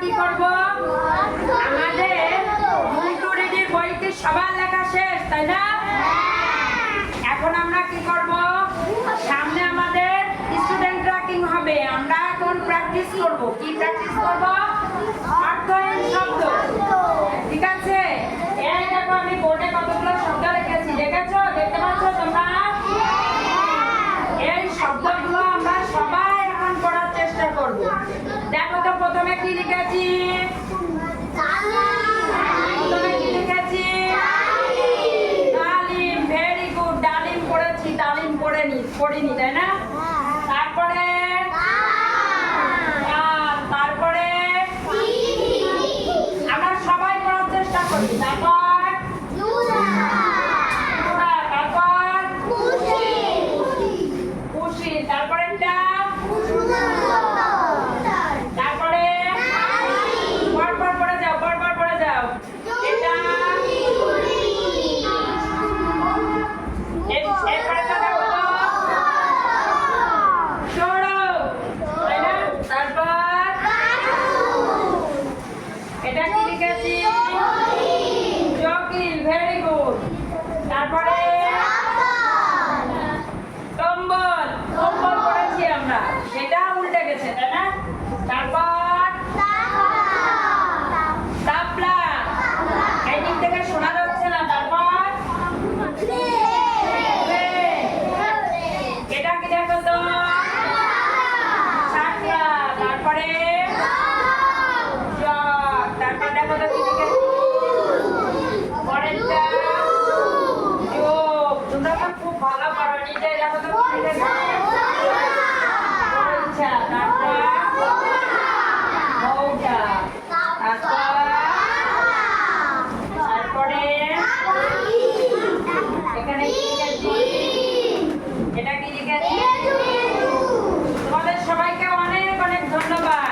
কি করব? আমাদের মুন্টুরিদির বইতে সবার লেখা শেষ, তাই না? এখন আমরা কি করব? সামনে আমাদের স্টুডেন্ট ট্র্যাকিং হবে। আমরা এখন প্র্যাকটিস করব। কি প্র্যাকটিস করব? অর্থহীন শব্দ। ঠিক আছে? এই দেখো আমি বোর্ডে কতগুলো শব্দ লিখেছি। দেখেছো? দেখতে পাচ্ছ তোমরা? এই শব্দগুলো আমরা সবাই এখন পড়ার চেষ্টা করব। দেখো তো প্রথমে কি লিখেছি? প্রথমে কি লিখেছি? ডালিম। Very good. ডালিম পড়েছি, ডালিম পড়িনি, তাই না? তারপরে তারপরে আমরা সবাই পড়ার চেষ্টা করি। তারপর